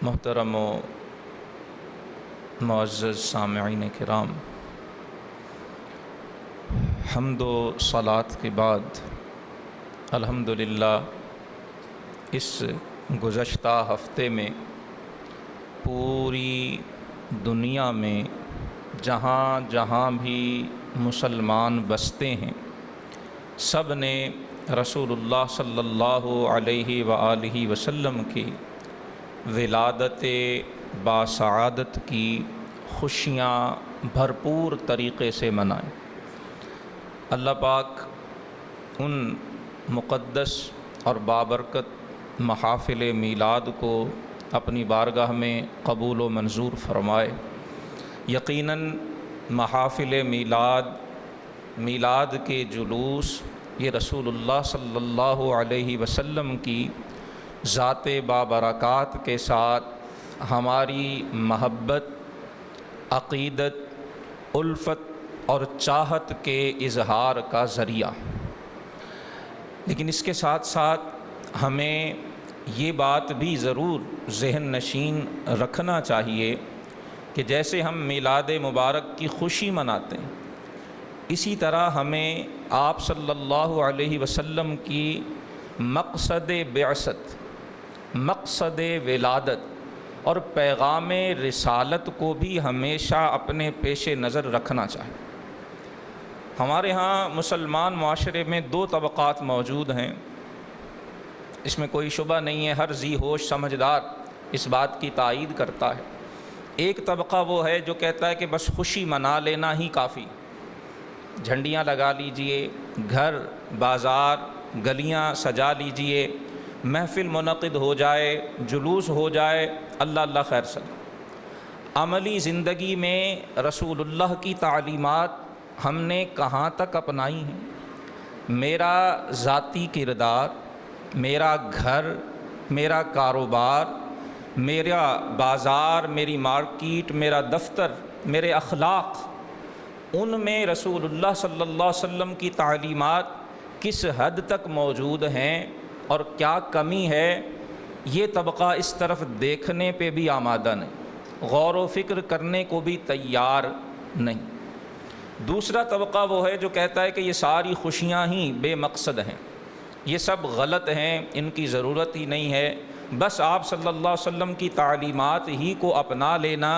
محترم و معزز سامعین کرام، حمد و صلات کے بعد الحمدللہ اس گزشتہ ہفتے میں پوری دنیا میں جہاں جہاں بھی مسلمان بستے ہیں سب نے رسول اللہ صلی اللہ علیہ وآلہ وسلم کی ولادت باسعادت کی خوشیاں بھرپور طریقے سے منائیں۔ اللہ پاک ان مقدس اور بابرکت محافل میلاد کو اپنی بارگاہ میں قبول و منظور فرمائے۔ یقیناً محافل میلاد کے جلوس یہ رسول اللہ صلی اللہ علیہ وسلم کی ذات بابرکات کے ساتھ ہماری محبت، عقیدت، الفت اور چاہت کے اظہار کا ذریعہ۔ لیکن اس کے ساتھ ساتھ ہمیں یہ بات بھی ضرور ذہن نشین رکھنا چاہیے کہ جیسے ہم میلاد مبارک کی خوشی مناتے ہیں، اسی طرح ہمیں آپ صلی اللہ علیہ وسلم کی مقصد بعثت، مقصد ولادت اور پیغام رسالت کو بھی ہمیشہ اپنے پیش نظر رکھنا چاہیے۔ ہمارے ہاں مسلمان معاشرے میں دو طبقات موجود ہیں، اس میں کوئی شبہ نہیں ہے، ہر ذی ہوش سمجھدار اس بات کی تائید کرتا ہے۔ ایک طبقہ وہ ہے جو کہتا ہے کہ بس خوشی منا لینا ہی کافی، جھنڈیاں لگا لیجئے، گھر بازار گلیاں سجا لیجئے، محفل منعقد ہو جائے، جلوس ہو جائے، اللہ اللہ خیر سلام۔ عملی زندگی میں رسول اللہ کی تعلیمات ہم نے کہاں تک اپنائی ہیں؟ میرا ذاتی کردار، میرا گھر، میرا کاروبار، میرا بازار، میری مارکیٹ، میرا دفتر، میرے اخلاق، ان میں رسول اللہ صلی اللہ علیہ وسلم کی تعلیمات کس حد تک موجود ہیں اور کیا کمی ہے، یہ طبقہ اس طرف دیکھنے پہ بھی آمادہ نہیں، غور و فکر کرنے کو بھی تیار نہیں۔ دوسرا طبقہ وہ ہے جو کہتا ہے کہ یہ ساری خوشیاں ہی بے مقصد ہیں، یہ سب غلط ہیں، ان کی ضرورت ہی نہیں ہے، بس آپ صلی اللہ علیہ وسلم کی تعلیمات ہی کو اپنا لینا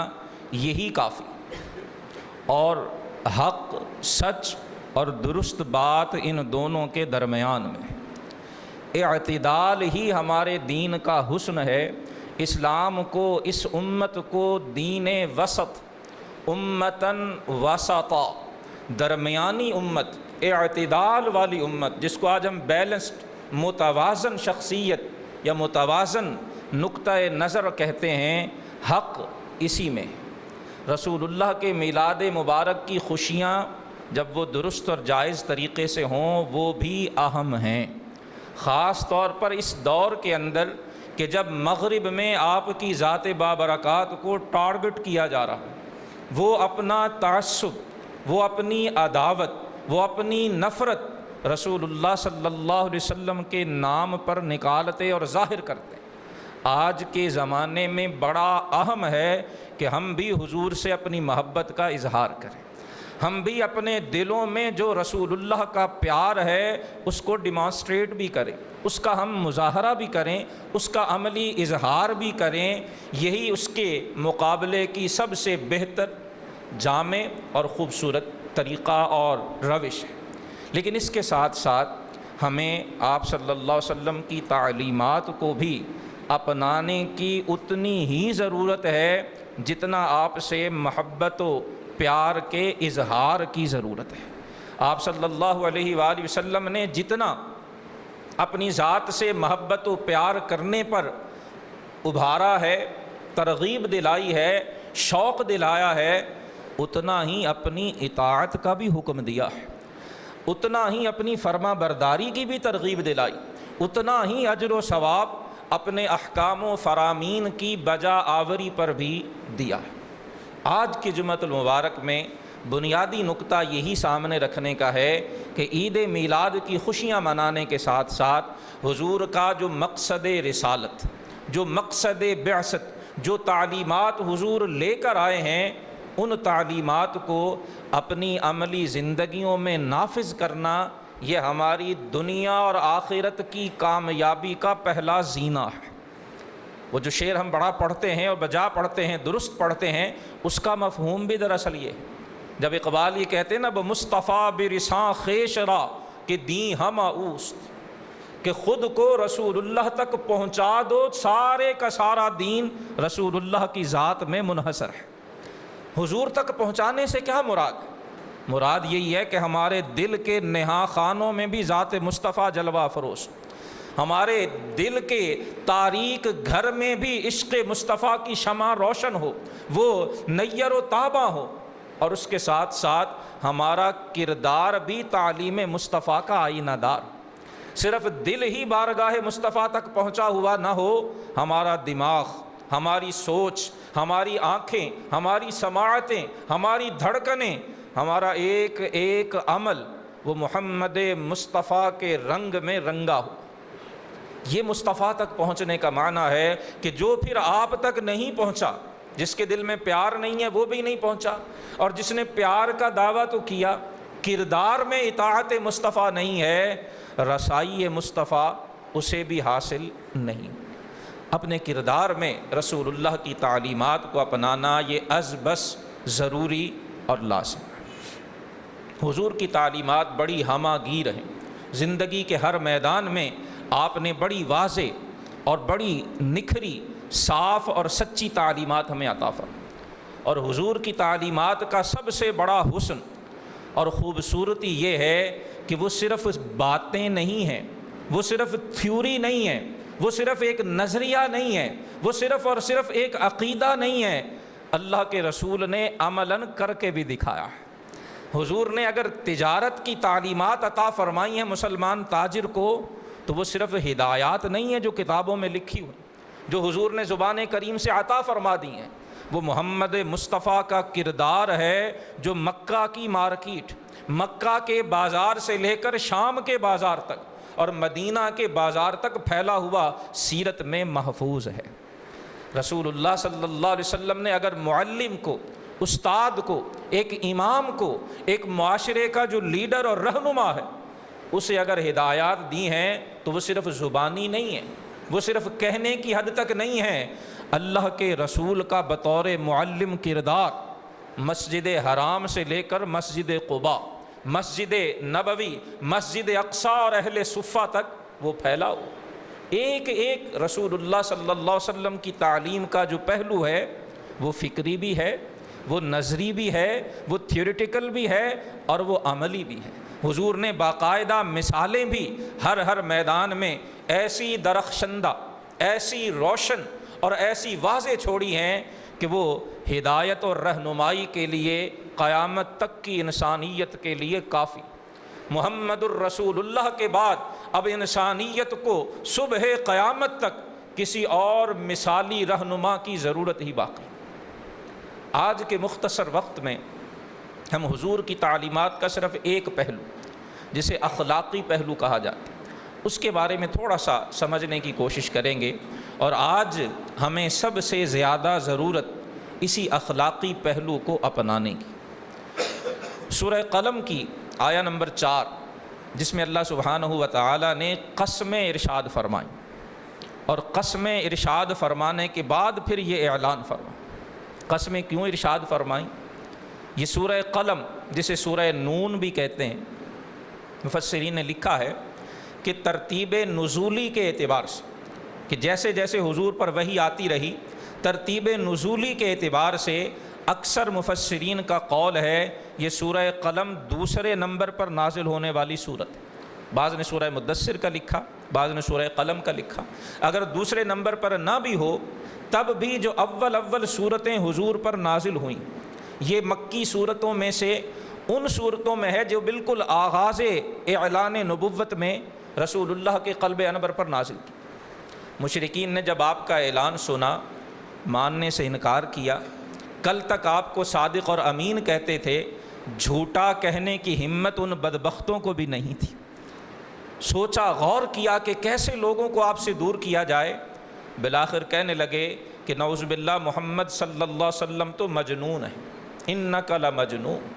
یہی کافی۔ اور حق، سچ اور درست بات ان دونوں کے درمیان میں اعتدال ہی ہمارے دین کا حسن ہے۔ اسلام کو، اس امت کو دین وسط، امتاً وسطا، درمیانی امت، اعتدال والی امت، جس کو آج ہم بیلنسڈ، متوازن شخصیت یا متوازن نقطہ نظر کہتے ہیں، حق اسی میں۔ رسول اللہ کے میلاد مبارک کی خوشیاں جب وہ درست اور جائز طریقے سے ہوں وہ بھی اہم ہیں، خاص طور پر اس دور کے اندر کہ جب مغرب میں آپ کی ذات بابرکات کو ٹارگٹ کیا جا رہا ہے، وہ اپنا تعصب، وہ اپنی عداوت، وہ اپنی نفرت رسول اللہ صلی اللہ علیہ وسلم کے نام پر نکالتے اور ظاہر کرتے۔ آج کے زمانے میں بڑا اہم ہے کہ ہم بھی حضور سے اپنی محبت کا اظہار کریں، ہم بھی اپنے دلوں میں جو رسول اللہ کا پیار ہے اس کو ڈیمانسٹریٹ بھی کریں، اس کا ہم مظاہرہ بھی کریں، اس کا عملی اظہار بھی کریں۔ یہی اس کے مقابلے کی سب سے بہتر، جامع اور خوبصورت طریقہ اور روش ہے۔ لیکن اس کے ساتھ ساتھ ہمیں آپ صلی اللہ علیہ وسلم کی تعلیمات کو بھی اپنانے کی اتنی ہی ضرورت ہے جتنا آپ سے محبت و پیار کے اظہار کی ضرورت ہے۔ آپ صلی اللہ علیہ وآلہ وسلم نے جتنا اپنی ذات سے محبت و پیار کرنے پر ابھارا ہے، ترغیب دلائی ہے، شوق دلایا ہے، اتنا ہی اپنی اطاعت کا بھی حکم دیا ہے، اتنا ہی اپنی فرما برداری کی بھی ترغیب دلائی، اتنا ہی اجر و ثواب اپنے احکام و فرامین کی بجا آوری پر بھی دیا ہے۔ آج کی جمعۃ المبارک میں بنیادی نقطہ یہی سامنے رکھنے کا ہے کہ عید میلاد کی خوشیاں منانے کے ساتھ ساتھ حضور کا جو مقصد رسالت، جو مقصد بعثت، جو تعلیمات حضور لے کر آئے ہیں ان تعلیمات کو اپنی عملی زندگیوں میں نافذ کرنا، یہ ہماری دنیا اور آخرت کی کامیابی کا پہلا زینہ ہے۔ وہ جو شعر ہم بڑا پڑھتے ہیں اور بجا پڑھتے ہیں، درست پڑھتے ہیں، اس کا مفہوم بھی دراصل یہ ہے۔ جب اقبال یہ کہتے ہیں نا بمصطفیٰ برساں خیش را کہ دیں ہم اوست، کہ خود کو رسول اللہ تک پہنچا دو، سارے کا سارا دین رسول اللہ کی ذات میں منحصر ہے۔ حضور تک پہنچانے سے کیا مراد ہے؟ مراد یہی ہے کہ ہمارے دل کے نہا خانوں میں بھی ذات مصطفیٰ جلوہ افروز، ہمارے دل کے تاریک گھر میں بھی عشق مصطفیٰ کی شمع روشن ہو، وہ نیر و تابہ ہو، اور اس کے ساتھ ساتھ ہمارا کردار بھی تعلیم مصطفیٰ کا آئینہ دار، صرف دل ہی بارگاہ مصطفیٰ تک پہنچا ہوا نہ ہو، ہمارا دماغ، ہماری سوچ، ہماری آنکھیں، ہماری سماعتیں، ہماری دھڑکنیں، ہمارا ایک ایک عمل وہ محمد مصطفیٰ کے رنگ میں رنگا ہو۔ یہ مصطفیٰ تک پہنچنے کا معنی ہے کہ جو پھر آپ تک نہیں پہنچا، جس کے دل میں پیار نہیں ہے وہ بھی نہیں پہنچا، اور جس نے پیار کا دعویٰ تو کیا، کردار میں اطاعت مصطفیٰ نہیں ہے، رسائی مصطفیٰ اسے بھی حاصل نہیں۔ اپنے کردار میں رسول اللہ کی تعلیمات کو اپنانا یہ از بس ضروری اور لازم ہے۔ حضور کی تعلیمات بڑی ہمہ گیر ہیں، زندگی کے ہر میدان میں آپ نے بڑی واضح اور بڑی نکھری، صاف اور سچی تعلیمات ہمیں عطا فرمائیں۔ اور حضور کی تعلیمات کا سب سے بڑا حسن اور خوبصورتی یہ ہے کہ وہ صرف باتیں نہیں ہیں، وہ صرف تھیوری نہیں ہے، وہ صرف ایک نظریہ نہیں ہے، وہ صرف اور صرف ایک عقیدہ نہیں ہے، اللہ کے رسول نے عملاً کر کے بھی دکھایا ہے۔ حضور نے اگر تجارت کی تعلیمات عطا فرمائی ہیں مسلمان تاجر کو، تو وہ صرف ہدایات نہیں ہیں جو کتابوں میں لکھی ہوئی، جو حضور نے زبان کریم سے عطا فرما دی ہیں، وہ محمد مصطفیٰ کا کردار ہے جو مکہ کی مارکیٹ، مکہ کے بازار سے لے کر شام کے بازار تک اور مدینہ کے بازار تک پھیلا ہوا سیرت میں محفوظ ہے۔ رسول اللہ صلی اللہ علیہ وسلم نے اگر معلم کو، استاد کو، ایک امام کو، ایک معاشرے کا جو لیڈر اور رہنما ہے، اسے اگر ہدایات دی ہیں تو وہ صرف زبانی نہیں ہے، وہ صرف کہنے کی حد تک نہیں ہے۔ اللہ کے رسول کا بطور معلم کردار مسجد حرام سے لے کر مسجد قباء، مسجد نبوی، مسجد اقصیٰ اور اہل صفہ تک وہ پھیلا ہو۔ ایک ایک رسول اللہ صلی اللہ علیہ وسلم کی تعلیم کا جو پہلو ہے وہ فکری بھی ہے، وہ نظری بھی ہے، وہ تھیوریٹیکل بھی ہے، اور وہ عملی بھی ہے۔ حضور نے باقاعدہ مثالیں بھی ہر میدان میں ایسی درخشندہ، ایسی روشن اور ایسی واضح چھوڑی ہیں کہ وہ ہدایت اور رہنمائی کے لیے قیامت تک کی انسانیت کے لیے کافی۔ محمد الرسول اللہ کے بعد اب انسانیت کو صبح قیامت تک کسی اور مثالی رہنما کی ضرورت ہی باقی۔ آج کے مختصر وقت میں ہم حضور کی تعلیمات کا صرف ایک پہلو، جسے اخلاقی پہلو کہا جاتا ہے، اس کے بارے میں تھوڑا سا سمجھنے کی کوشش کریں گے۔ اور آج ہمیں سب سے زیادہ ضرورت اسی اخلاقی پہلو کو اپنانے کی۔ سورہ قلم کی آیہ نمبر 4، جس میں اللہ سبحانہ و تعالی نے قسمیں ارشاد فرمائیں، اور قسمیں ارشاد فرمانے کے بعد پھر یہ اعلان فرمائیں۔ قسمیں کیوں ارشاد فرمائیں؟ یہ سورہ قلم، جسے سورہ نون بھی کہتے ہیں، مفسرین نے لکھا ہے کہ ترتیب نزولی کے اعتبار سے، کہ جیسے جیسے حضور پر وحی آتی رہی، ترتیب نزولی کے اعتبار سے اکثر مفسرین کا قول ہے یہ سورہ قلم دوسرے نمبر پر نازل ہونے والی صورت۔ بعض نے سورہ مدثر کا لکھا، بعض نے سورہ قلم کا لکھا۔ اگر دوسرے نمبر پر نہ بھی ہو، تب بھی جو اول صورتیں حضور پر نازل ہوئیں، یہ مکی صورتوں میں سے ان صورتوں میں ہے جو بالکل آغاز اعلان نبوت میں رسول اللہ کے قلب انور پر نازل کی۔ مشرکین نے جب آپ کا اعلان سنا، ماننے سے انکار کیا۔ کل تک آپ کو صادق اور امین کہتے تھے، جھوٹا کہنے کی ہمت ان بدبختوں کو بھی نہیں تھی۔ سوچا، غور کیا کہ کیسے لوگوں کو آپ سے دور کیا جائے۔ بالآخر کہنے لگے کہ نعوذ باللہ محمد صلی اللہ علیہ وسلم تو مجنون ہے، انک لمجنون،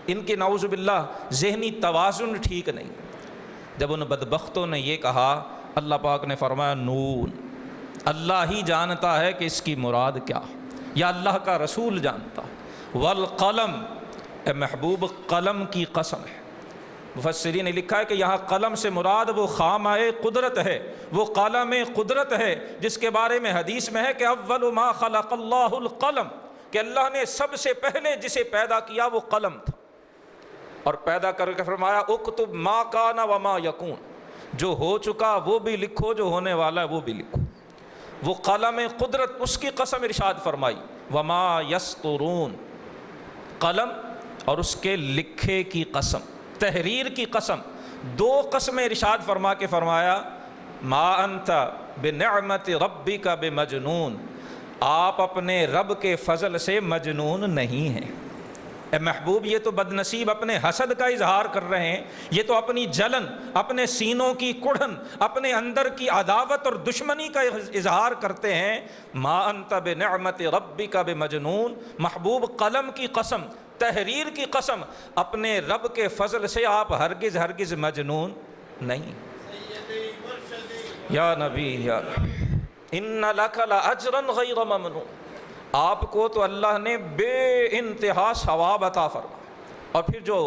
ان کے نعوذ باللہ ذہنی توازن ٹھیک نہیں۔ جب ان بدبختوں نے یہ کہا، اللہ پاک نے فرمایا نون، اللہ ہی جانتا ہے کہ اس کی مراد کیا، یا اللہ کا رسول جانتا، والقلم، اے محبوب قلم کی قسم ہے۔ مفسرین نے لکھا ہے کہ یہاں قلم سے مراد وہ خامہ قدرت ہے، وہ قلم قدرت ہے جس کے بارے میں حدیث میں ہے کہ اول ما خلق اللہ القلم، کہ اللہ نے سب سے پہلے جسے پیدا کیا وہ قلم تھا، اور پیدا کر کے فرمایا اکتب ما کان وما یکون، جو ہو چکا وہ بھی لکھو، جو ہونے والا ہے وہ بھی لکھو۔ وہ قلم قدرت، اس کی قسم ارشاد فرمائی، وما یسطرون، قلم اور اس کے لکھے کی قسم، تحریر کی قسم، دو قسمیں ارشاد فرما کے فرمایا ما انت بنعمت ربک بمجنون، آپ اپنے رب کے فضل سے مجنون نہیں ہیں۔ اے محبوب، یہ تو بد نصیب اپنے حسد کا اظہار کر رہے ہیں، یہ تو اپنی جلن، اپنے سینوں کی کڑھن، اپنے اندر کی عداوت اور دشمنی کا اظہار کرتے ہیں۔ ما انت بنعمت ربک بمجنون، محبوب قلم کی قسم، تحریر کی قسم، اپنے رب کے فضل سے آپ ہرگز ہرگز مجنون نہیں۔ یا نبی یا ان لک لاجرا غیر ممنون، آپ کو تو اللہ نے بے انتہا ثواب عطا فرما۔ اور پھر جو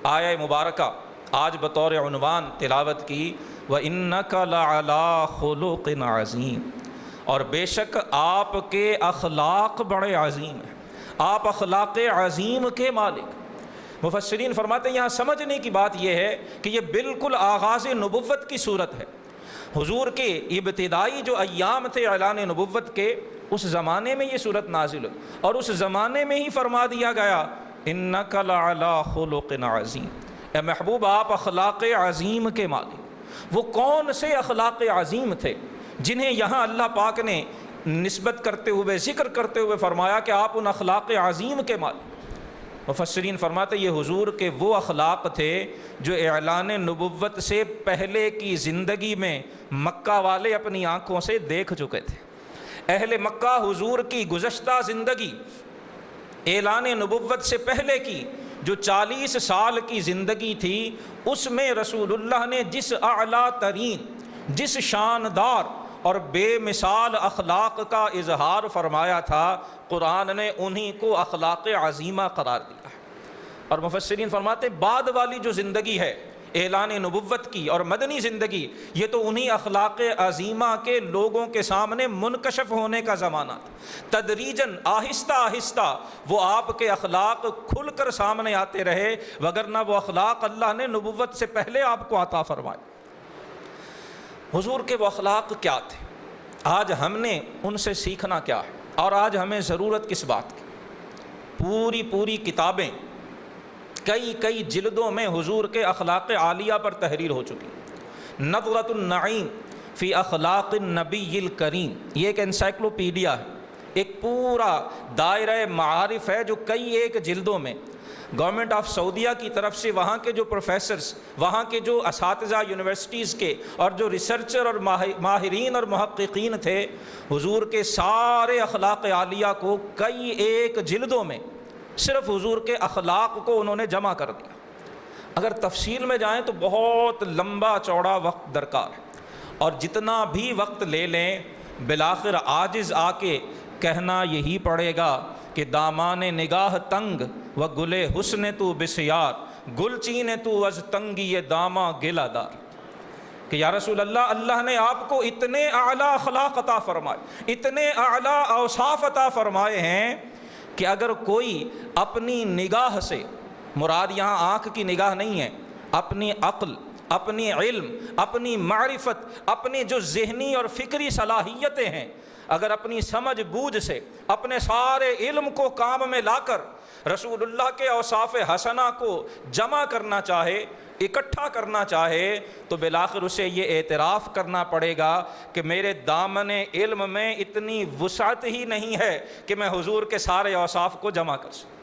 آیہ مبارکہ آج بطور عنوان تلاوت کی، وَإِنَّكَ لَعَلَىٰ خُلُقٍ عَظِيمٍ، اور بے شک آپ کے اخلاق بڑے عظیم ہیں، آپ اخلاق عظیم کے مالک۔ مفسرین فرماتے ہیں یہاں سمجھنے کی بات یہ ہے کہ یہ بالکل آغاز نبوت کی صورت ہے۔ حضور کے ابتدائی جو ایام تھے اعلان نبوت کے، اس زمانے میں یہ صورت نازل ہوئی، اور اس زمانے میں ہی فرما دیا گیا اِنَّكَ لَعَلَىٰ خُلُقٍ عَظِيمٍ، اے محبوب آپ اخلاق عظیم کے مالک۔ وہ کون سے اخلاق عظیم تھے جنہیں یہاں اللہ پاک نے نسبت کرتے ہوئے، ذکر کرتے ہوئے فرمایا کہ آپ ان اخلاق عظیم کے مالک؟ مفسرین فرماتے یہ حضور کے وہ اخلاق تھے جو اعلان نبوت سے پہلے کی زندگی میں مکہ والے اپنی آنکھوں سے دیکھ چکے تھے۔ اہل مکہ حضور کی گزشتہ زندگی، اعلان نبوت سے پہلے کی جو 40 سال کی زندگی تھی، اس میں رسول اللہ نے جس اعلیٰ ترین، جس شاندار اور بے مثال اخلاق کا اظہار فرمایا تھا، قرآن نے انہی کو اخلاق عظیمہ قرار دیا۔ اور مفسرین فرماتے بعد والی جو زندگی ہے اعلان نبوت کی اور مدنی زندگی، یہ تو انہی اخلاق عظیمہ کے لوگوں کے سامنے منکشف ہونے کا زمانہ تھا۔ تدریجاً، آہستہ آہستہ وہ آپ کے اخلاق کھل کر سامنے آتے رہے، وگرنہ وہ اخلاق اللہ نے نبوت سے پہلے آپ کو عطا فرمائے۔ حضور کے وہ اخلاق کیا تھے؟ آج ہم نے ان سے سیکھنا کیا ہے؟ اور آج ہمیں ضرورت کس بات کی؟ پوری کتابیں، کئی جلدوں میں حضور کے اخلاق عالیہ پر تحریر ہو چکی۔ نظرۃ النعیم فی اخلاق النبی الکریم، یہ ایک انسائکلوپیڈیا ہے، ایک پورا دائرہ معارف ہے جو ایک جلدوں میں گورنمنٹ آف سعودیہ کی طرف سے وہاں کے جو پروفیسرز، وہاں کے جو اساتذہ یونیورسٹیز کے اور جو ریسرچر اور ماہرین اور محققین تھے، حضور کے سارے اخلاق عالیہ کو ایک جلدوں میں صرف حضور کے اخلاق کو انہوں نے جمع کر دیا۔ اگر تفصیل میں جائیں تو بہت لمبا چوڑا وقت درکار ہے، اور جتنا بھی وقت لے لیں بالآخر عاجز آ کے کہنا یہی پڑے گا کہ دامان نگاہ تنگ و گلے حسن تو بسیار، گل چین تو از تنگی یہ داما گلہ دار، کہ یا رسول اللہ، اللہ نے آپ کو اتنے اعلیٰ اخلاق عطا فرمائے، اتنے اعلیٰ اوصاف عطا فرمائے ہیں کہ اگر کوئی اپنی نگاہ سے، مراد یہاں آنکھ کی نگاہ نہیں ہے، اپنی عقل، اپنی علم، اپنی معرفت، اپنی جو ذہنی اور فکری صلاحیتیں ہیں، اگر اپنی سمجھ بوجھ سے اپنے سارے علم کو کام میں لا کر رسول اللہ کے اوصاف حسنہ کو جمع کرنا چاہے، اکٹھا کرنا چاہے، تو بالآخر اسے یہ اعتراف کرنا پڑے گا کہ میرے دامن علم میں اتنی وسعت ہی نہیں ہے کہ میں حضور کے سارے اوصاف کو جمع کر سکوں۔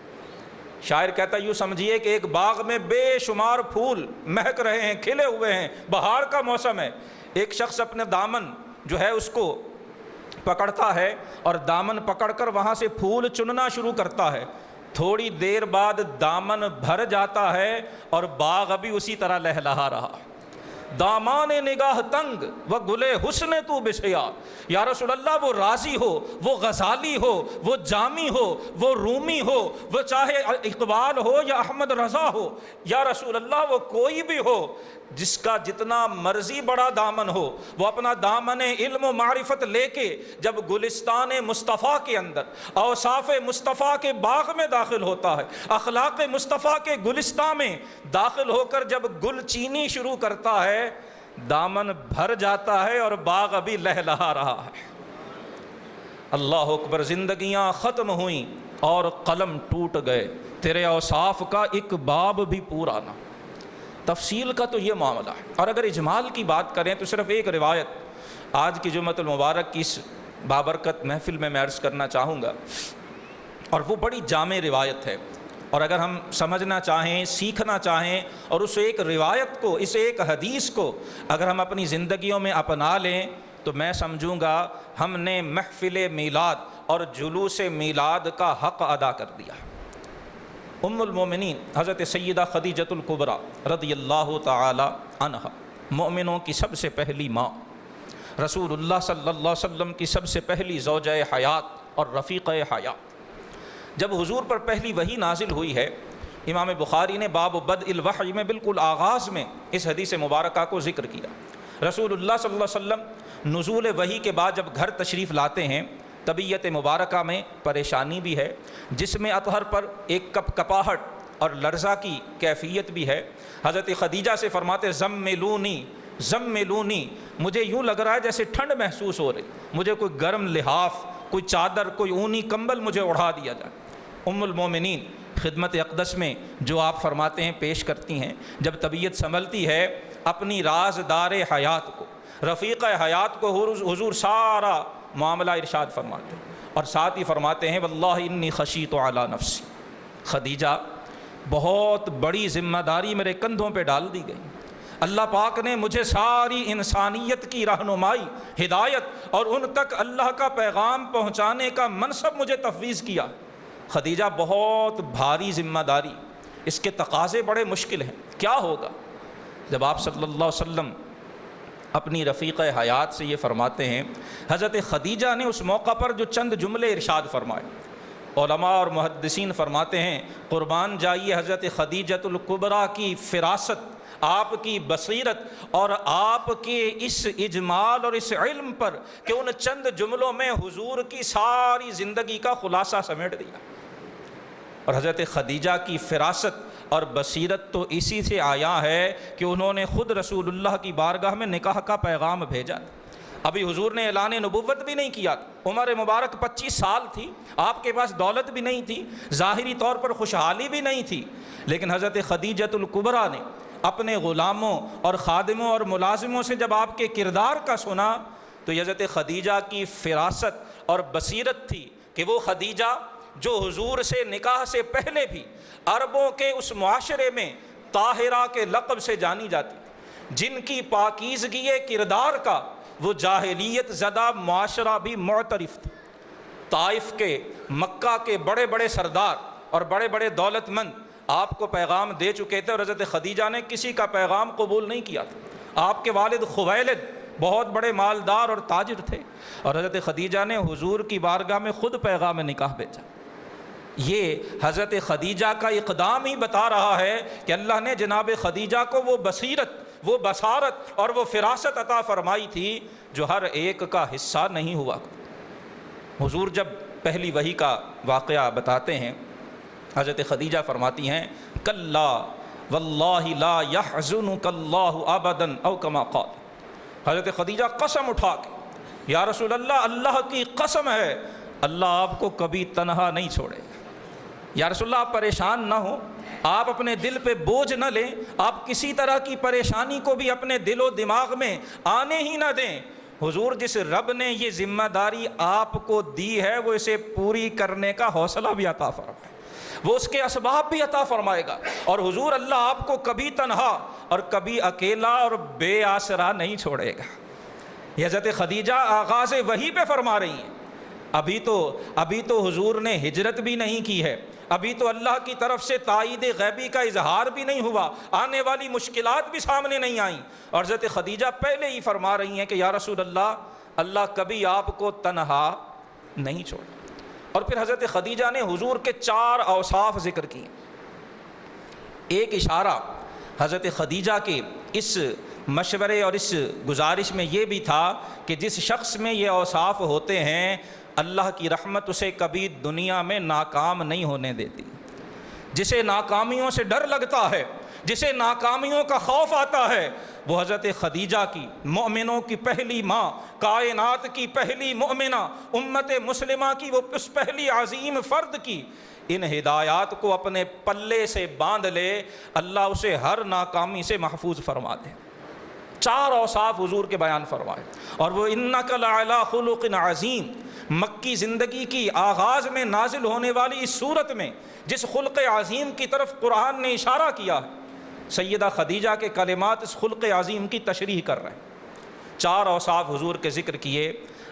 شاعر کہتا ہے یوں سمجھیے کہ ایک باغ میں بے شمار پھول مہک رہے ہیں، کھلے ہوئے ہیں، بہار کا موسم ہے، ایک شخص اپنے دامن جو ہے اس کو پکڑتا ہے اور دامن پکڑ کر وہاں سے پھول چننا شروع کرتا ہے، تھوڑی دیر بعد دامن بھر جاتا ہے اور باغ ابھی اسی طرح لہلہا رہا۔ دامان نگاہ تنگ و گلے حسن تو بسیا، یا رسول اللہ وہ رازی ہو، وہ غزالی ہو، وہ جامی ہو، وہ رومی ہو، وہ چاہے اقبال ہو یا احمد رضا ہو، یا رسول اللہ وہ کوئی بھی ہو، جس کا جتنا مرضی بڑا دامن ہو، وہ اپنا دامن علم و معرفت لے کے جب گلستان مصطفیٰ کے اندر اوصاف مصطفیٰ کے باغ میں داخل ہوتا ہے، اخلاق مصطفیٰ کے گلستان میں داخل ہو کر جب گل چینی شروع کرتا ہے، دامن بھر جاتا ہے اور باغ ابھی لہلہا رہا ہے۔ اللہ اکبر، زندگیاں ختم ہوئیں اور قلم ٹوٹ گئے، تیرے اوصاف کا ایک باب بھی پورا نہ۔ تفصیل کا تو یہ معاملہ ہے، اور اگر اجمال کی بات کریں تو صرف ایک روایت آج کی جمعۃ المبارک کی اس بابرکت محفل میں عرض کرنا چاہوں گا، اور وہ بڑی جامع روایت ہے، اور اگر ہم سمجھنا چاہیں، سیکھنا چاہیں، اور اس ایک روایت کو، اس ایک حدیث کو اگر ہم اپنی زندگیوں میں اپنا لیں تو میں سمجھوں گا ہم نے محفل میلاد اور جلوس میلاد کا حق ادا کر دیا۔ ام المومنین حضرت سیدہ خدیجۃ الکبریٰ رضی اللہ تعالی عنہا، مومنوں کی سب سے پہلی ماں، رسول اللہ صلی اللہ علیہ وسلم کی سب سے پہلی زوجہ حیات اور رفیقہ حیات، جب حضور پر پہلی وحی نازل ہوئی ہے، امام بخاری نے باب بدء الوحی میں بالکل آغاز میں اس حدیث مبارکہ کو ذکر کیا۔ رسول اللہ صلی اللہ علیہ وسلم نزول وحی کے بعد جب گھر تشریف لاتے ہیں، طبیعت مبارکہ میں پریشانی بھی ہے، جسم اطہر پر ایک کپ کپاہٹ اور لرزہ کی کیفیت بھی ہے۔ حضرت خدیجہ سے فرماتے زملونی زملونی، مجھے یوں لگ رہا ہے جیسے ٹھنڈ محسوس ہو رہی، مجھے کوئی گرم لحاف، کوئی چادر، کوئی اونی کمبل مجھے اڑا دیا جائے۔ ام المومنین خدمت اقدس میں جو آپ فرماتے ہیں پیش کرتی ہیں، جب طبیعت سنبھلتی ہے اپنی رازدار حیات کو، رفیق حیات کو حضور سارا معاملہ ارشاد فرماتے ہیں، اور ساتھ ہی فرماتے ہیں واللہ انی خشیت علی نفسی، خدیجہ بہت بڑی ذمہ داری میرے کندھوں پہ ڈال دی گئی، اللہ پاک نے مجھے ساری انسانیت کی رہنمائی، ہدایت اور ان تک اللہ کا پیغام پہنچانے کا منصب مجھے تفویض کیا۔ خدیجہ بہت بھاری ذمہ داری، اس کے تقاضے بڑے مشکل ہیں۔ کیا ہوگا جب آپ صلی اللہ علیہ وسلم اپنی رفیق حیات سے یہ فرماتے ہیں؟ حضرت خدیجہ نے اس موقع پر جو چند جملے ارشاد فرمائے، علماء اور محدثین فرماتے ہیں قربان جائیے حضرت خدیجۃ الکبریٰ کی فراست، آپ کی بصیرت اور آپ کے اس اجمال اور اس علم پر کہ ان چند جملوں میں حضور کی ساری زندگی کا خلاصہ سمیٹ دیا۔ اور حضرت خدیجہ کی فراست اور بصیرت تو اسی سے آیا ہے کہ انہوں نے خود رسول اللہ کی بارگاہ میں نکاح کا پیغام بھیجا۔ ابھی حضور نے اعلان نبوت بھی نہیں کیا، عمر مبارک 25 سال تھی، آپ کے پاس دولت بھی نہیں تھی، ظاہری طور پر خوشحالی بھی نہیں تھی، لیکن حضرت خدیجۃ الکبریٰ نے اپنے غلاموں اور خادموں اور ملازموں سے جب آپ کے کردار کا سنا تو حضرت خدیجہ کی فراست اور بصیرت تھی کہ وہ خدیجہ جو حضور سے نکاح سے پہلے بھی عربوں کے اس معاشرے میں طاہرہ کے لقب سے جانی جاتی، جن کی پاکیزگی کردار کا وہ جاہلیت زدہ معاشرہ بھی معترف تھا۔ طائف کے، مکہ کے بڑے بڑے سردار اور بڑے بڑے دولت مند آپ کو پیغام دے چکے تھے، اور حضرت خدیجہ نے کسی کا پیغام قبول نہیں کیا تھا۔ آپ کے والد خویلد بہت بڑے مالدار اور تاجر تھے، اور حضرت خدیجہ نے حضور کی بارگاہ میں خود پیغام نکاح بھیجا۔ یہ حضرت خدیجہ کا اقدام ہی بتا رہا ہے کہ اللہ نے جناب خدیجہ کو وہ بصیرت، وہ بصارت اور وہ فراست عطا فرمائی تھی جو ہر ایک کا حصہ نہیں ہوا۔ حضور جب پہلی وحی کا واقعہ بتاتے ہیں، حضرت خدیجہ فرماتی ہیں کلا واللہ لا یحزنک اللہ ابدا او کما قال، حضرت خدیجہ قسم اٹھا کے یا رسول اللہ، اللہ کی قسم ہے اللہ آپ کو کبھی تنہا نہیں چھوڑے گا۔ یا رسول اللہ آپ پریشان نہ ہوں، آپ اپنے دل پہ بوجھ نہ لیں، آپ کسی طرح کی پریشانی کو بھی اپنے دل و دماغ میں آنے ہی نہ دیں۔ حضور جس رب نے یہ ذمہ داری آپ کو دی ہے وہ اسے پوری کرنے کا حوصلہ بھی عطا فرمائے، وہ اس کے اسباب بھی عطا فرمائے گا، اور حضور اللہ آپ کو کبھی تنہا اور کبھی اکیلا اور بے آسرا نہیں چھوڑے گا۔ یہ حضرت خدیجہ آغاز وحی پہ فرما رہی ہیں، ابھی تو حضور نے ہجرت بھی نہیں کی ہے، ابھی تو اللہ کی طرف سے تائید غیبی کا اظہار بھی نہیں ہوا، آنے والی مشکلات بھی سامنے نہیں آئیں، اور حضرت خدیجہ پہلے ہی فرما رہی ہیں کہ یا رسول اللہ کبھی آپ کو تنہا نہیں چھوڑ۔ اور پھر حضرت خدیجہ نے حضور کے 4 اوصاف ذکر کیے۔ ایک اشارہ حضرت خدیجہ کے اس مشورے اور اس گزارش میں یہ بھی تھا کہ جس شخص میں یہ اوصاف ہوتے ہیں اللہ کی رحمت اسے کبھی دنیا میں ناکام نہیں ہونے دیتی۔ جسے ناکامیوں سے ڈر لگتا ہے، جسے ناکامیوں کا خوف آتا ہے، وہ حضرت خدیجہ کی، مومنوں کی پہلی ماں، کائنات کی پہلی مومنہ، امت مسلمہ کی وہ اس پہلی عظیم فرد کی ان ہدایات کو اپنے پلے سے باندھ لے، اللہ اسے ہر ناکامی سے محفوظ فرما دے۔ 4 اوصاف حضور کے بیان فرمائے، اور وہ انک لعلی خلق عظیم، مکی زندگی کی آغاز میں نازل ہونے والی اس صورت میں جس خلق عظیم کی طرف قرآن نے اشارہ کیا ہے، سیدہ خدیجہ کے کلمات اس خلق عظیم کی تشریح کر رہے ہیں۔ 4 اوصاف حضور کے ذکر کیے،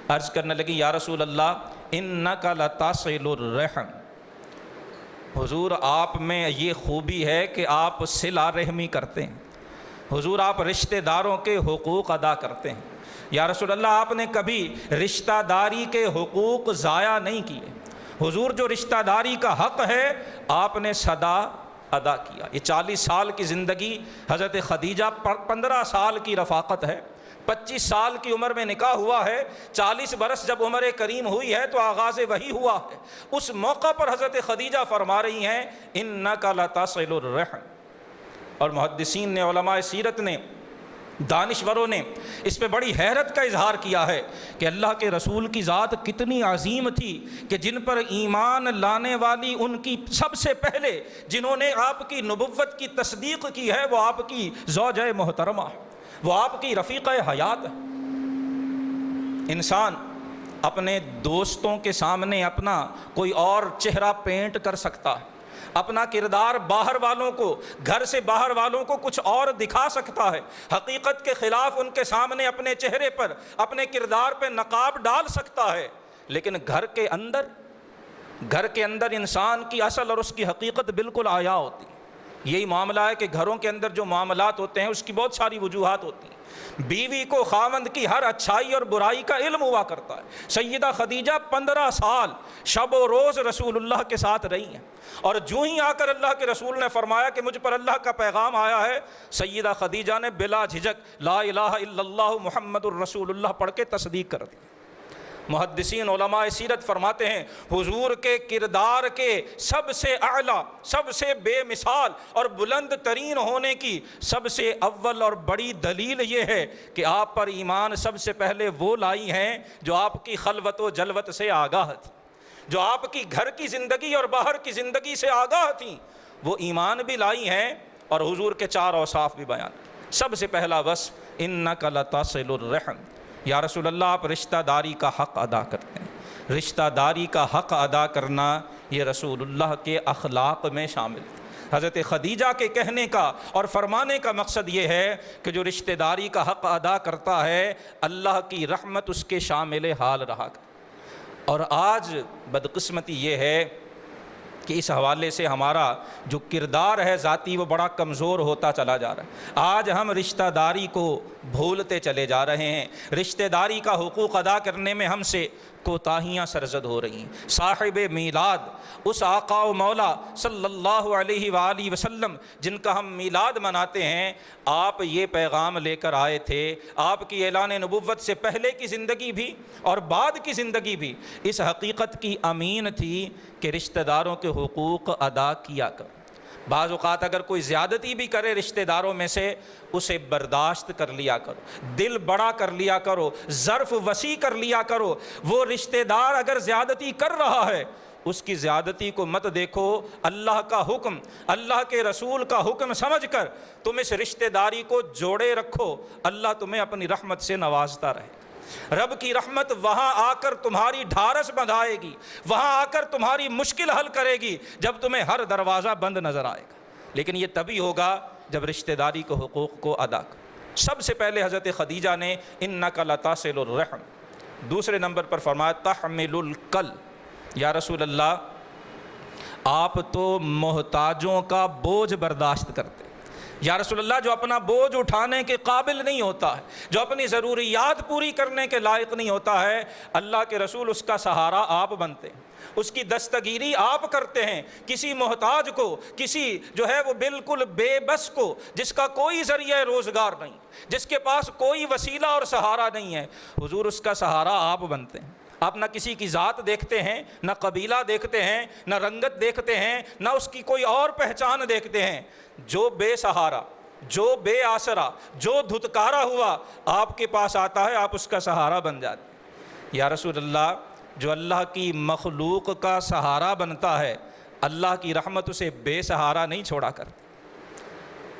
عرض کرنے لگی یا رسول اللہ انک لتصل الرحم، حضور آپ میں یہ خوبی ہے کہ آپ صلہ رحمی کرتے ہیں، حضور آپ رشتہ داروں کے حقوق ادا کرتے ہیں۔ یا رسول اللہ آپ نے کبھی رشتہ داری کے حقوق ضائع نہیں کیے، حضور جو رشتہ داری کا حق ہے آپ نے سدا ادا کیا۔ یہ 40 سال کی زندگی حضرت خدیجہ، 15 سال کی رفاقت ہے، 25 سال کی عمر میں نکاح ہوا ہے، 40 برس جب عمر کریم ہوئی ہے تو آغاز وحی ہوا ہے۔ اس موقع پر حضرت خدیجہ فرما رہی ہیں انک لتصل الرحم۔ اور محدثین نے، علماء سیرت نے، دانشوروں نے اس پہ بڑی حیرت کا اظہار کیا ہے کہ اللہ کے رسول کی ذات کتنی عظیم تھی کہ جن پر ایمان لانے والی ان کی سب سے پہلے جنہوں نے آپ کی نبوت کی تصدیق کی ہے وہ آپ کی زوجہ محترمہ ہے، وہ آپ کی رفیقہ حیات ہے۔ انسان اپنے دوستوں کے سامنے اپنا کوئی اور چہرہ پینٹ کر سکتا ہے، اپنا کردار باہر والوں کو، گھر سے باہر والوں کو کچھ اور دکھا سکتا ہے، حقیقت کے خلاف ان کے سامنے اپنے چہرے پر، اپنے کردار پہ نقاب ڈال سکتا ہے، لیکن گھر کے اندر انسان کی اصل اور اس کی حقیقت بالکل عیاں ہوتی ہے۔ یہی معاملہ ہے کہ گھروں کے اندر جو معاملات ہوتے ہیں اس کی بہت ساری وجوہات ہوتی ہیں۔ بیوی کو خاوند کی ہر اچھائی اور برائی کا علم ہوا کرتا ہے۔ سیدہ خدیجہ 15 سال شب و روز رسول اللہ کے ساتھ رہی ہیں، اور جو ہی آ کر اللہ کے رسول نے فرمایا کہ مجھ پر اللہ کا پیغام آیا ہے، سیدہ خدیجہ نے بلا جھجک لا الہ الا اللہ محمد الرسول اللہ پڑھ کے تصدیق کر دی۔ محدثین علماء سیرت فرماتے ہیں حضور کے کردار کے سب سے اعلیٰ، سب سے بے مثال اور بلند ترین ہونے کی سب سے اول اور بڑی دلیل یہ ہے کہ آپ پر ایمان سب سے پہلے وہ لائی ہیں جو آپ کی خلوت و جلوت سے آگاہ تھی، جو آپ کی گھر کی زندگی اور باہر کی زندگی سے آگاہ تھیں، وہ ایمان بھی لائی ہیں اور حضور کے 4 اوصاف بھی بیان۔ سب سے پہلا وصف انک لتصل الرحم، یا رسول اللہ آپ رشتہ داری کا حق ادا کرتے ہیں۔ رشتہ داری کا حق ادا کرنا یہ رسول اللہ کے اخلاق میں شامل ہے۔ حضرت خدیجہ کے کہنے کا اور فرمانے کا مقصد یہ ہے کہ جو رشتہ داری کا حق ادا کرتا ہے اللہ کی رحمت اس کے شامل حال رہا کرے۔ اور آج بدقسمتی یہ ہے کہ اس حوالے سے ہمارا جو کردار ہے ذاتی وہ بڑا کمزور ہوتا چلا جا رہا ہے۔ آج ہم رشتہ داری کو بھولتے چلے جا رہے ہیں، رشتہ داری کا حقوق ادا کرنے میں ہم سے کوتاہیاں سرزد ہو رہی ہیں۔ صاحب میلاد، اس آقا و مولا صلی اللہ علیہ وآلہ وسلم جن کا ہم میلاد مناتے ہیں، آپ یہ پیغام لے کر آئے تھے۔ آپ کی اعلان نبوت سے پہلے کی زندگی بھی اور بعد کی زندگی بھی اس حقیقت کی امین تھی کہ رشتہ داروں کے حقوق ادا کیا کرو۔ بعض اوقات اگر کوئی زیادتی بھی کرے رشتہ داروں میں سے اسے برداشت کر لیا کرو، دل بڑا کر لیا کرو، ظرف وسیع کر لیا کرو۔ وہ رشتہ دار اگر زیادتی کر رہا ہے اس کی زیادتی کو مت دیکھو، اللہ کا حکم، اللہ کے رسول کا حکم سمجھ کر تم اس رشتہ داری کو جوڑے رکھو، اللہ تمہیں اپنی رحمت سے نوازتا رہے۔ رب کی رحمت وہاں آ کر تمہاری ڈھارس بندھائے گی، وہاں آ کر تمہاری مشکل حل کرے گی جب تمہیں ہر دروازہ بند نظر آئے گا، لیکن یہ تبھی ہوگا جب رشتہ داری کے حقوق کو ادا کرو۔ سب سے پہلے حضرت خدیجہ نے انک لتصل الرحم، دوسرے نمبر پر فرمایا تحمل الکل، یا رسول اللہ آپ تو محتاجوں کا بوجھ برداشت کرتے، یا رسول اللہ جو اپنا بوجھ اٹھانے کے قابل نہیں ہوتا ہے، جو اپنی ضروریات پوری کرنے کے لائق نہیں ہوتا ہے، اللہ کے رسول اس کا سہارا آپ بنتے ہیں، اس کی دستگیری آپ کرتے ہیں۔ کسی محتاج کو، کسی جو ہے وہ بالکل بے بس کو، جس کا کوئی ذریعہ روزگار نہیں، جس کے پاس کوئی وسیلہ اور سہارا نہیں ہے، حضور اس کا سہارا آپ بنتے ہیں۔ آپ نہ کسی کی ذات دیکھتے ہیں، نہ قبیلہ دیکھتے ہیں، نہ رنگت دیکھتے ہیں، نہ اس کی کوئی اور پہچان دیکھتے ہیں، جو بے سہارا، جو بے آسرا، جو دھتکارا ہوا آپ کے پاس آتا ہے، آپ اس کا سہارا بن جاتے ہیں۔ یا رسول اللہ جو اللہ کی مخلوق کا سہارا بنتا ہے، اللہ کی رحمت اسے بے سہارا نہیں چھوڑا کرتی۔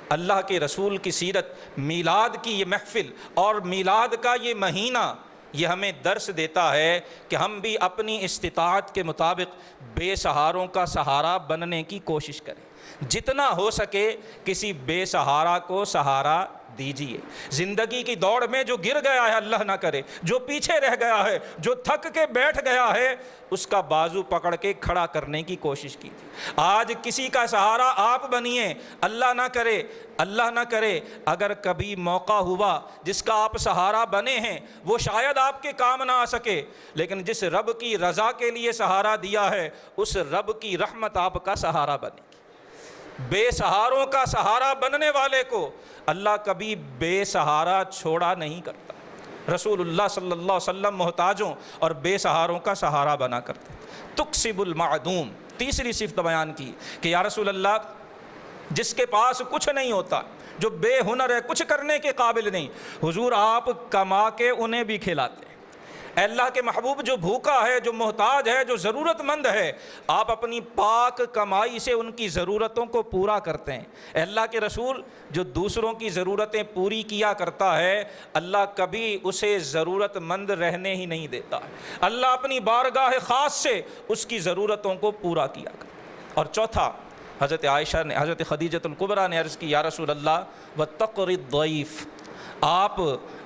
اللہ کے رسول کی سیرت، میلاد کی یہ محفل اور میلاد کا یہ مہینہ، یہ ہمیں درس دیتا ہے کہ ہم بھی اپنی استطاعت کے مطابق بے سہاروں کا سہارا بننے کی کوشش کریں، جتنا ہو سکے کسی بے سہارا کو سہارا دیجیے۔ زندگی کی دوڑ میں جو گر گیا ہے، اللہ نہ کرے، جو پیچھے رہ گیا ہے، جو تھک کے بیٹھ گیا ہے، اس کا بازو پکڑ کے کھڑا کرنے کی کوشش کیجیے۔ آج کسی کا سہارا آپ بنیے، اللہ نہ کرے اگر کبھی موقع ہوا جس کا آپ سہارا بنے ہیں، وہ شاید آپ کے کام نہ آ سکے، لیکن جس رب کی رضا کے لیے سہارا دیا ہے، اس رب کی رحمت آپ کا سہارا بنے۔ بے سہاروں کا سہارا بننے والے کو اللہ کبھی بے سہارا چھوڑا نہیں کرتا۔ رسول اللہ صلی اللہ علیہ وسلم محتاجوں اور بے سہاروں کا سہارا بنا کرتے۔ تکسب المعدوم، تیسری صفت بیان کی کہ یا رسول اللہ جس کے پاس کچھ نہیں ہوتا، جو بے ہنر ہے، کچھ کرنے کے قابل نہیں، حضور آپ کما کے انہیں بھی کھلاتے ہیں۔ اے اللہ کے محبوب جو بھوکا ہے، جو محتاج ہے، جو ضرورت مند ہے، آپ اپنی پاک کمائی سے ان کی ضرورتوں کو پورا کرتے ہیں۔ اے اللہ کے رسول جو دوسروں کی ضرورتیں پوری کیا کرتا ہے، اللہ کبھی اسے ضرورت مند رہنے ہی نہیں دیتا ہے، اللہ اپنی بارگاہ خاص سے اس کی ضرورتوں کو پورا کیا کرتا۔ اور چوتھا، حضرت عائشہ نے، حضرت خدیجۃ الکبریٰ نے عرض کی یا رسول اللہ وَتَقْرِ الضَّيْفِ، آپ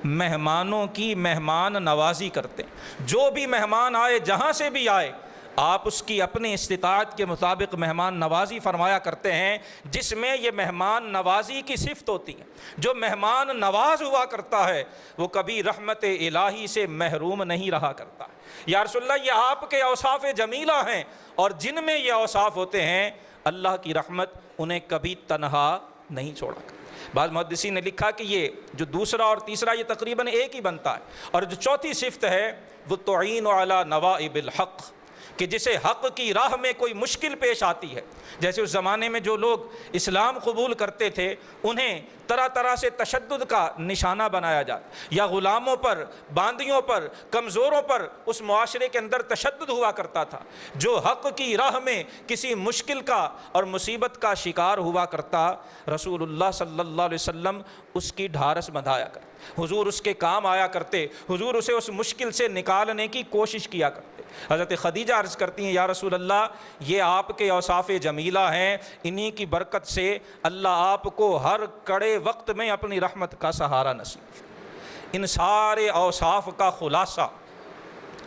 مہمانوں کی مہمان نوازی کرتے ہیں۔ جو بھی مہمان آئے، جہاں سے بھی آئے، آپ اس کی اپنی استطاعت کے مطابق مہمان نوازی فرمایا کرتے ہیں، جس میں یہ مہمان نوازی کی صفت ہوتی ہے۔ جو مہمان نواز ہوا کرتا ہے وہ کبھی رحمت الہی سے محروم نہیں رہا کرتا۔ یا رسول اللہ یہ آپ کے اوصاف جمیلہ ہیں، اور جن میں یہ اوصاف ہوتے ہیں اللہ کی رحمت انہیں کبھی تنہا نہیں چھوڑا کرتا۔ بعض محدثین نے لکھا کہ یہ جو دوسرا اور تیسرا یہ تقریباً ایک ہی بنتا ہے، اور جو چوتھی صفت ہے وہ تعین علی نوائب الحق، کہ جسے حق کی راہ میں کوئی مشکل پیش آتی ہے، جیسے اس زمانے میں جو لوگ اسلام قبول کرتے تھے انہیں طرح طرح سے تشدد کا نشانہ بنایا جاتا، یا غلاموں پر، باندیوں پر، کمزوروں پر اس معاشرے کے اندر تشدد ہوا کرتا تھا۔ جو حق کی راہ میں کسی مشکل کا اور مصیبت کا شکار ہوا کرتا، رسول اللہ صلی اللہ علیہ وسلم اس کی ڈھارس بندھایا کرتے، حضور اس کے کام آیا کرتے، حضور اسے اس مشکل سے نکالنے کی کوشش کیا کرتے۔ حضرت خدیجہ عرض کرتی ہیں یا رسول اللہ یہ آپ کے اوصاف جمیلہ ہیں، انہی کی برکت سے اللہ آپ کو ہر کڑے وقت میں اپنی رحمت کا سہارا نصیب۔ ان سارے اوصاف کا خلاصہ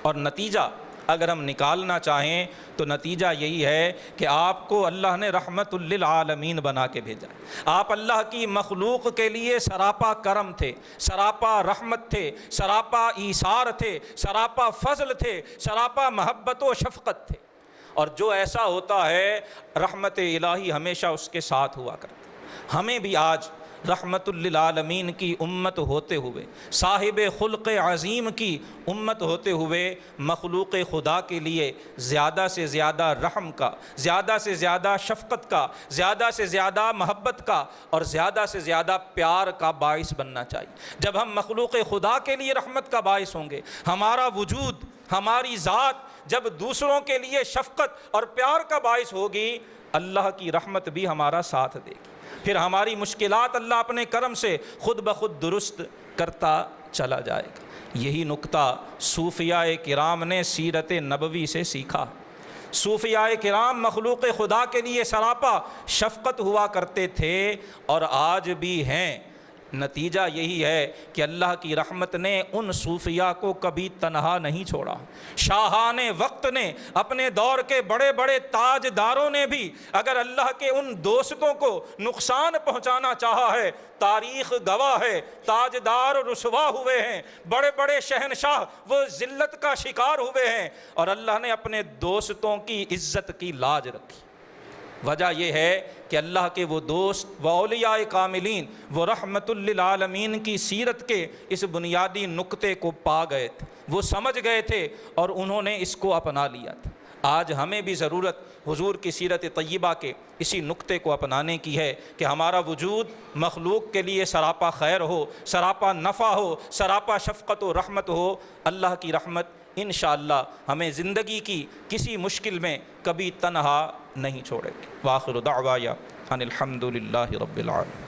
اور نتیجہ اگر ہم نکالنا چاہیں تو نتیجہ یہی ہے کہ آپ کو اللہ نے رحمت للعالمین بنا کے بھیجا۔ آپ اللہ کی مخلوق کے لیے سراپا کرم تھے، سراپا رحمت تھے، سراپا ایثار تھے، سراپا فضل تھے، سراپا محبت و شفقت تھے۔ اور جو ایسا ہوتا ہے رحمت الہی ہمیشہ اس کے ساتھ ہوا کرتا۔ ہمیں بھی آج رحمت للعالمین کی امت ہوتے ہوئے، صاحب خلق عظیم کی امت ہوتے ہوئے، مخلوق خدا کے لیے زیادہ سے زیادہ رحم کا، زیادہ سے زیادہ شفقت کا، زیادہ سے زیادہ محبت کا اور زیادہ سے زیادہ پیار کا باعث بننا چاہیے۔ جب ہم مخلوق خدا کے لیے رحمت کا باعث ہوں گے، ہمارا وجود، ہماری ذات جب دوسروں کے لیے شفقت اور پیار کا باعث ہوگی، اللہ کی رحمت بھی ہمارا ساتھ دے گی۔ پھر ہماری مشکلات اللہ اپنے کرم سے خود بخود درست کرتا چلا جائے گا۔ یہی نکتہ صوفیاء کرام نے سیرت نبوی سے سیکھا۔ صوفیاء کرام مخلوق خدا کے لیے سراپا شفقت ہوا کرتے تھے اور آج بھی ہیں۔ نتیجہ یہی ہے کہ اللہ کی رحمت نے ان صوفیاء کو کبھی تنہا نہیں چھوڑا۔ شاہان وقت نے، اپنے دور کے بڑے بڑے تاجداروں نے بھی اگر اللہ کے ان دوستوں کو نقصان پہنچانا چاہا ہے، تاریخ گواہ ہے، تاجدار رسوا ہوئے ہیں، بڑے بڑے شہنشاہ وہ ذلت کا شکار ہوئے ہیں، اور اللہ نے اپنے دوستوں کی عزت کی لاج رکھی۔ وجہ یہ ہے کہ اللہ کے وہ دوست و اولیاء کاملین وہ رحمت للعالمین کی سیرت کے اس بنیادی نقطے کو پا گئے تھے، وہ سمجھ گئے تھے اور انہوں نے اس کو اپنا لیا تھا۔ آج ہمیں بھی ضرورت حضور کی سیرت طیبہ کے اسی نقطے کو اپنانے کی ہے کہ ہمارا وجود مخلوق کے لیے سراپا خیر ہو، سراپا نفع ہو، سراپا شفقت و رحمت ہو۔ اللہ کی رحمت انشاءاللہ ہمیں زندگی کی کسی مشکل میں کبھی تنہا نہیں چھوڑے گی۔ وآخر دعوایا ان الحمد للہ رب العالمین۔